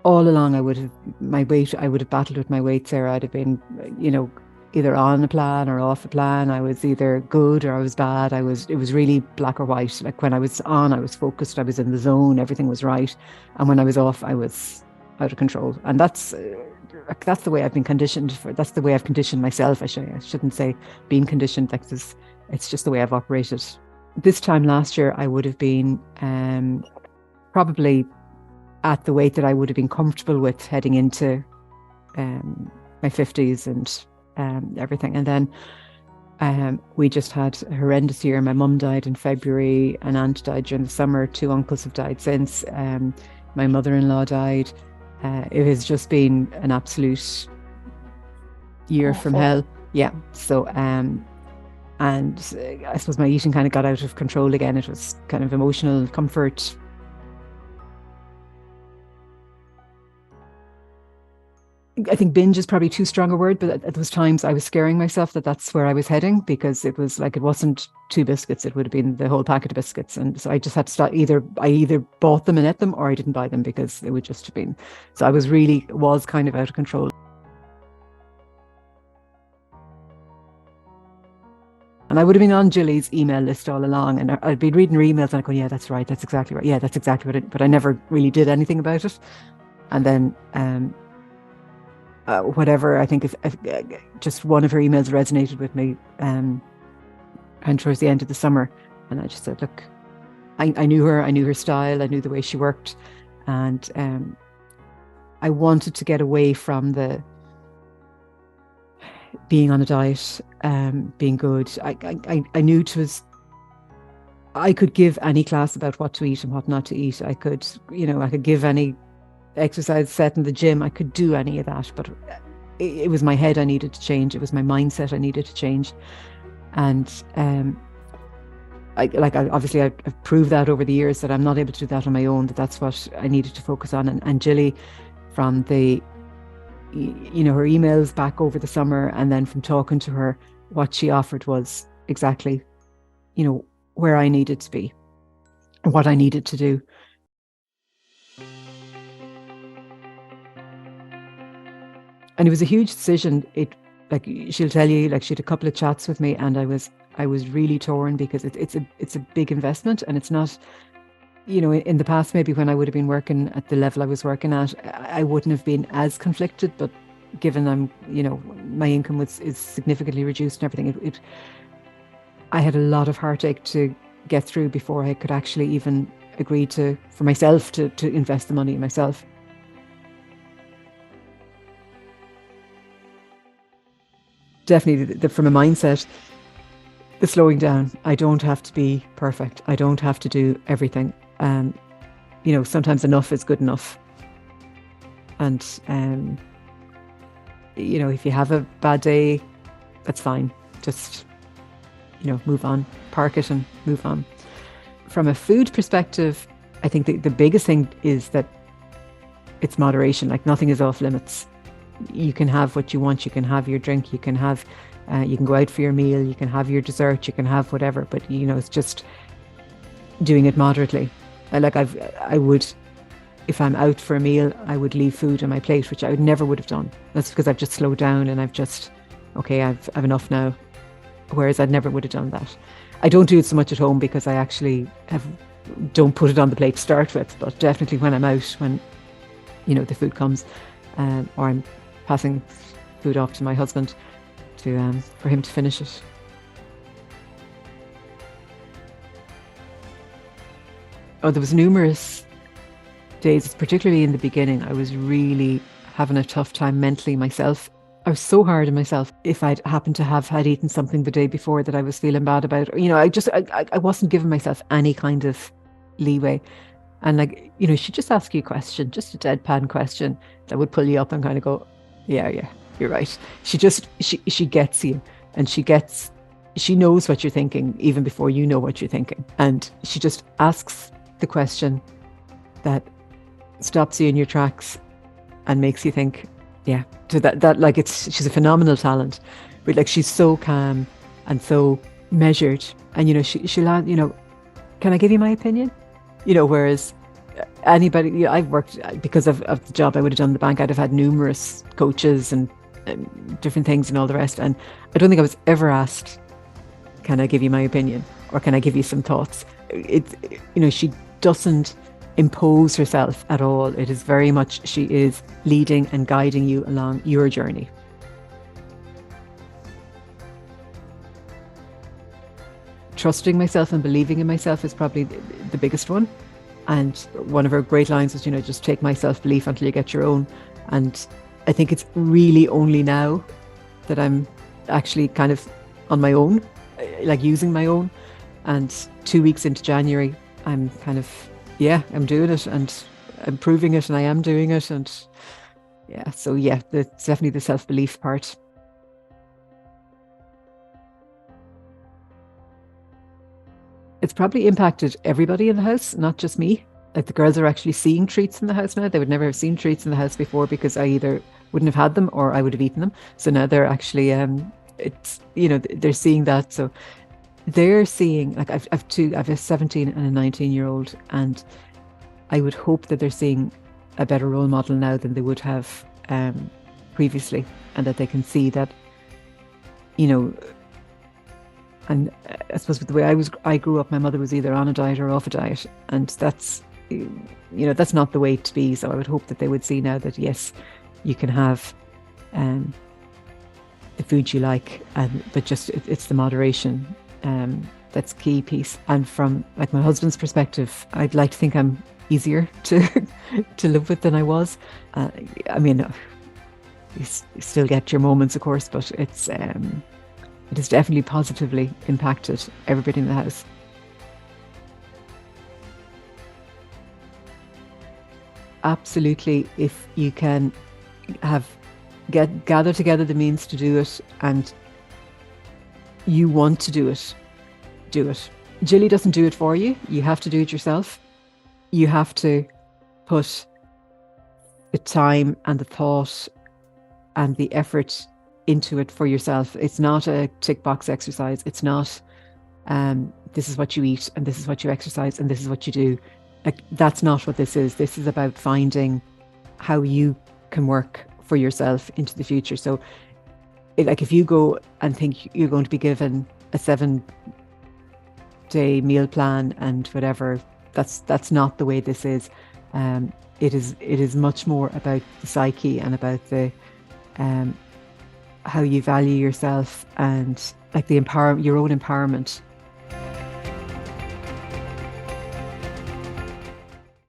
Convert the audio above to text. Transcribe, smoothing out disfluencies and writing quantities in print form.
all along I would have battled with my weight, Sarah. I'd have been, you know, either on a plan or off a plan. I was either good or I was bad. It was really black or white. Like when I was on, I was focused, I was in the zone, everything was right. And when I was off, I was out of control. And that's the way I've been conditioned that's the way I've conditioned myself. I shouldn't say being conditioned, like this, it's just the way I've operated. This time last year, I would have been probably at the weight that I would have been comfortable with heading into my 50s and everything. And then we just had a horrendous year. My mum died in February, an aunt died during the summer, two uncles have died since. My mother-in-law died. It has just been an absolute year from Awful. hell. Yeah. So, and I suppose my eating kind of got out of control again. It was kind of emotional comfort. I think binge is probably too strong a word, but at those times I was scaring myself that that's where I was heading, because it was like, it wasn't two biscuits, it would have been the whole packet of biscuits. And so I just had to start, I either bought them and ate them or I didn't buy them, because it would just have been, so I was kind of out of control. And I would have been on Jilly's email list all along, and I'd be reading her emails and I'd go, yeah, that's right, that's exactly right. Yeah, that's exactly what but I never really did anything about it. And then whatever, I think just one of her emails resonated with me, and towards the end of the summer, and I just said, look, I knew her style, I knew the way she worked, and I wanted to get away from the being on a diet, being good. I knew it was, I could give any class about what to eat and what not to eat. I could give any exercise set in the gym. I could do any of that, but it was my head I needed to change. It was my mindset I needed to change. And obviously I've proved that over the years that I'm not able to do that on my own, that's what I needed to focus on. And Jilly, from the, her emails back over the summer, and then from talking to her, what she offered was exactly, where I needed to be, what I needed to do. And it was a huge decision. Like she'll tell you, like she had a couple of chats with me, and I was really torn, because it's a big investment, and it's not, in the past, maybe when I would have been working at the level I was working at, I wouldn't have been as conflicted, but given my income is significantly reduced and everything, I had a lot of heartache to get through before I could actually even agree for myself to invest the money in myself. Definitely, from a mindset, the slowing down. I don't have to be perfect. I don't have to do everything. Sometimes enough is good enough. And if you have a bad day, that's fine. Just move on, park it and move on. From a food perspective, I think the biggest thing is that it's moderation. Like, nothing is off limits. You can have what you want. You can have your drink. You can have, you can go out for your meal. You can have your dessert. You can have whatever. But it's just doing it moderately. I would, if I'm out for a meal, I would leave food on my plate, which I never would have done. That's because I've just slowed down and I've enough now. Whereas I never would have done that. I don't do it so much at home, because I actually don't put it on the plate to start with. But definitely when I'm out, when the food comes, or I'm passing food off to my husband for him to finish it. Oh, there was numerous days, particularly in the beginning. I was really having a tough time mentally myself. I was so hard on myself. If I'd happened to have had eaten something the day before that I was feeling bad about, I wasn't giving myself any kind of leeway. And she'd just ask you a question, just a deadpan question that would pull you up and kind of go, yeah, you're right. She gets you, and she knows what you're thinking even before you know what you're thinking. And she just asks the question that stops you in your tracks and makes you think, yeah. So she's a phenomenal talent, but like, she's so calm and so measured. And she'll add, can I give you my opinion? Whereas anybody, I've worked, because of the job I would have done in the bank, I'd have had numerous coaches and different things and all the rest. And I don't think I was ever asked, can I give you my opinion, or can I give you some thoughts? She doesn't impose herself at all. It is very much, she is leading and guiding you along your journey. Trusting myself and believing in myself is probably the biggest one. And one of her great lines was, just take my self-belief until you get your own. And I think it's really only now that I'm actually kind of on my own, like using my own. And 2 weeks into January, I'm kind of, I'm doing it and I'm proving it and I am doing it. And it's definitely the self-belief part. It's probably impacted everybody in the house, not just me. Like, the girls are actually seeing treats in the house now. They would never have seen treats in the house before because I either wouldn't have had them or I would have eaten them. So now they're actually, they're seeing that. So they're seeing, like, I've a 17 and a 19-year-old, and I would hope that they're seeing a better role model now than they would have previously, and that they can see that, and I suppose with the way I grew up, my mother was either on a diet or off a diet, and that's not the way to be. So I would hope that they would see now that, yes, you can have the food you like, but just it's the moderation that's key piece. And from, like, my husband's perspective, I'd like to think I'm easier to live with than I was. I mean, you still get your moments, of course, but it has definitely positively impacted everybody in the house. Absolutely. If you can gather together the means to do it, and you want to do it, do it. Jilly doesn't do it for you. You have to do it yourself. You have to put the time and the thought and the effort into it for yourself. It's not a tick box exercise. It's not this is what you eat and this is what you exercise and this is what you do. Like, that's not what this is. This is about finding how you can work for yourself into the future. So if you go and think you're going to be given a 7-day meal plan and whatever, that's not the way this is. It is much more about the psyche and about the how you value yourself, and like your own empowerment